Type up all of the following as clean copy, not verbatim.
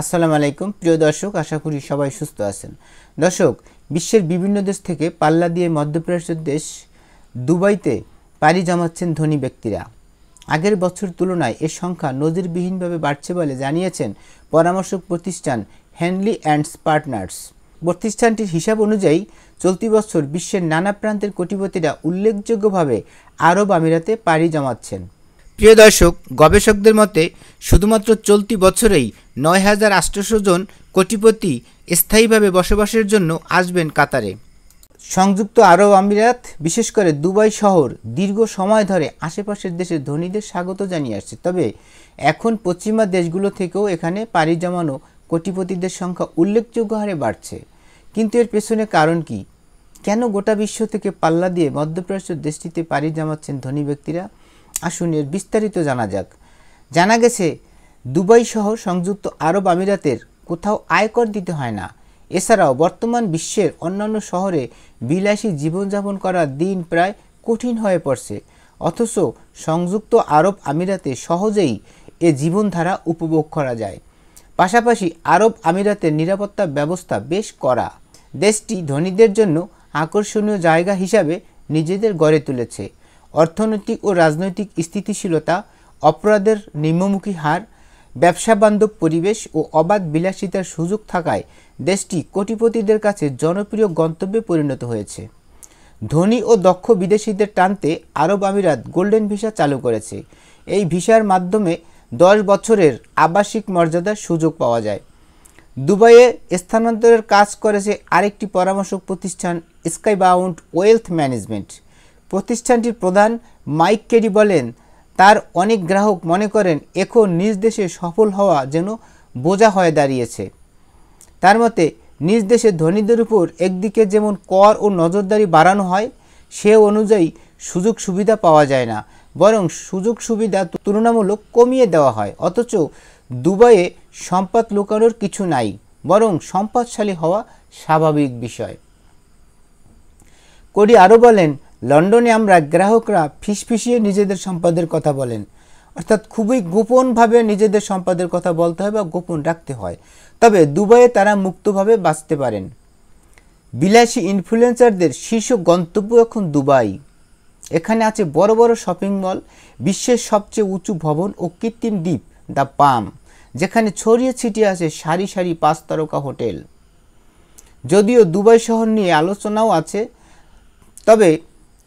আসসালামু আলাইকুম প্রিয় দর্শক, আশা করি সবাই সুস্থ আছেন। দর্শক, বিশ্বের বিভিন্ন দেশ থেকে পাল্লা দিয়ে মধ্যপ্রাচ্যের দেশ দুবাইতে পাড়ি জমাচ্ছেন ধনী ব্যক্তিরা। আগের বছর তুলনায় এর সংখ্যা নজিরবিহীনভাবে বাড়ছে বলে জানিয়েছেন পরামর্শক প্রতিষ্ঠান হেনলি অ্যান্ডস পার্টনার্স। প্রতিষ্ঠানটির হিসাব অনুযায়ী চলতি বছর বিশ্বের নানা প্রান্তের কোটিপতিরা উল্লেখযোগ্যভাবে আরব আমিরাতে পাড়ি জমাচ্ছেন। প্রিয় দর্শক, গবেষকদের মতে শুধুমাত্র চলতি বছরেই ৯,৮০০ জন কোটিপতি স্থায়ীভাবে বসবাসের জন্য আসবেন কাতারে। সংযুক্ত আরব আমিরাত, বিশেষ করে দুবাই শহর দীর্ঘ সময় ধরে আশেপাশের দেশের ধনীদের স্বাগত জানিয়ে আসছে। তবে এখন পশ্চিমা দেশগুলো থেকেও এখানে পাড়ি জমানো কোটিপতিদের সংখ্যা উল্লেখযোগ্য হারে বাড়ছে। কিন্তু এর পেছনে কারণ কি? কেন গোটা বিশ্ব থেকে পাল্লা দিয়ে মধ্যপ্রাচ্য দেশটিতে পাড়ি জমাচ্ছেন ধনী ব্যক্তিরা? আসুন এর বিস্তারিত জানা যাক। জানা গেছে, দুবাই সহ সংযুক্ত আরব আমিরাতের কোথাও আয়কর দিতে হয় না। এছাড়াও বর্তমান বিশ্বের অন্যান্য শহরে বিলাসী জীবনযাপন করার দিন প্রায় কঠিন হয়ে পড়ছে, অথচ সংযুক্ত আরব আমিরাতে সহজেই এ জীবনধারা উপভোগ করা যায়। পাশাপাশি আরব আমিরাতের নিরাপত্তা ব্যবস্থা বেশ কড়া। দেশটি ধনীদের জন্য আকর্ষণীয় জায়গা হিসাবে নিজেদের গড়ে তুলেছে। অর্থনৈতিক ও রাজনৈতিক স্থিতিশীলতা, অপরাধের নিম্নমুখী হার, ব্যবসা বান্ধব পরিবেশ ও অবাধ বিলাসিতার সুযোগ থাকায় দেশটি কোটিপতিদের কাছে জনপ্রিয় গন্তব্যে পরিণত হয়েছে। ধনী ও দক্ষ বিদেশিদের টানতে আরব আমিরাত গোল্ডেন ভিসা চালু করেছে। এই ভিসার মাধ্যমে 10 বছরের আবাসিক মর্যাদার সুযোগ পাওয়া যায়। দুবাইয়ে স্থানান্তরের কাজ করেছে আরেকটি পরামর্শক প্রতিষ্ঠান স্কাইবাউন্ড ওয়েলথ ম্যানেজমেন্ট। প্রতিষ্ঠানটির প্রধান মাইক কেরি বলেন, তার অনেক গ্রাহক মনে করেন এখন নিজ দেশে সফল হওয়া যেন বোঝা হয়ে দাঁড়িয়েছে। তার মতে, নিজ দেশের ধনীদের উপর একদিকে যেমন কর ও নজরদারি বাড়ানো হয়, সে অনুযায়ী সুযোগ সুবিধা পাওয়া যায় না, বরং সুযোগ সুবিধা তুলনামূলক কমিয়ে দেওয়া হয়। অথচ দুবাইয়ে সম্পদ লুকানোর কিছু নাই, বরং সম্পদশালী হওয়া স্বাভাবিক বিষয়। কোরি আরও বলেন, লন্ডনে আমরা গ্রাহকরা ফিসফিসিয়ে নিজেদের সম্পদের কথা বলেন, অর্থাৎ খুবই গোপনভাবে নিজেদের সম্পদের কথা বলতে হয় বা গোপন রাখতে হয়। তবে দুবাইয়ে তারা মুক্তভাবে বাঁচতে পারেন। বিলাসী ইনফ্লুয়েন্সারদের শীর্ষ গন্তব্য এখন দুবাই। এখানে আছে বড় বড় শপিং মল, বিশ্বের সবচেয়ে উঁচু ভবন ও কৃত্রিম দ্বীপ দ্য পাম, যেখানে ছড়িয়ে ছিটিয়ে আছে সারি সারি 5 তারকা হোটেল। যদিও দুবাই শহর নিয়ে আলোচনাও আছে, তবে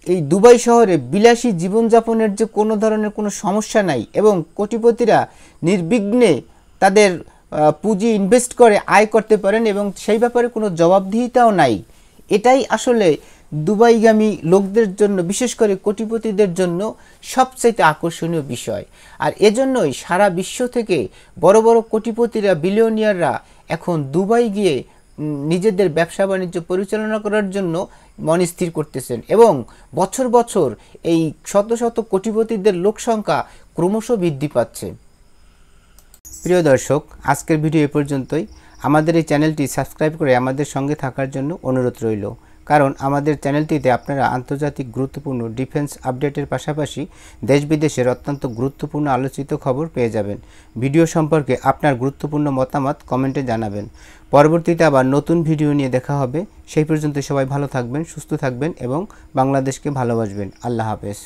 এই দুবাই শহরে বিলাসী জীবনযাপনের যে কোনো ধরনের কোনো সমস্যা নাই এবং কোটিপতিরা নির্বিঘ্নে তাদের পুঁজি ইনভেস্ট করে আয় করতে পারেন এবং সেই ব্যাপারে কোনো জবাবদিহিতাও নাই। এটাই আসলে দুবাইগামী লোকদের জন্য, বিশেষ করে কোটিপতিদের জন্য সবচাইতে আকর্ষণীয় বিষয়। আর এজন্যই সারা বিশ্ব থেকে বড় বড় কোটিপতিরা, বিলিয়নিয়াররা এখন দুবাই গিয়ে নিজেদের ব্যবসা বাণিজ্য পরিচালনা করার জন্য মন স্থির করতেছেন এবং বছর বছর এই শত শত কোটিপতিদের লোক সংখ্যা ক্রমশ বৃদ্ধি পাচ্ছে। প্রিয় দর্শক, আজকের ভিডিও এ পর্যন্তই। আমাদের এই চ্যানেলটি সাবস্ক্রাইব করে আমাদের সঙ্গে থাকার জন্য অনুরোধ রইল, কারণ আমাদের চ্যানেলটিতে আপনারা আন্তর্জাতিক গুরুত্বপূর্ণ ডিফেন্স আপডেটের পাশাপাশি দেশ বিদেশের অত্যন্ত গুরুত্বপূর্ণ আলোচিত খবর পেয়ে যাবেন। ভিডিও সম্পর্কে আপনার গুরুত্বপূর্ণ মতামত কমেন্টে জানাবেন। পরবর্তীতে আবার নতুন ভিডিও নিয়ে দেখা হবে। সেই পর্যন্ত সবাই ভালো থাকবেন, সুস্থ থাকবেন এবং বাংলাদেশকে ভালোবাসবেন। আল্লাহ হাফেজ।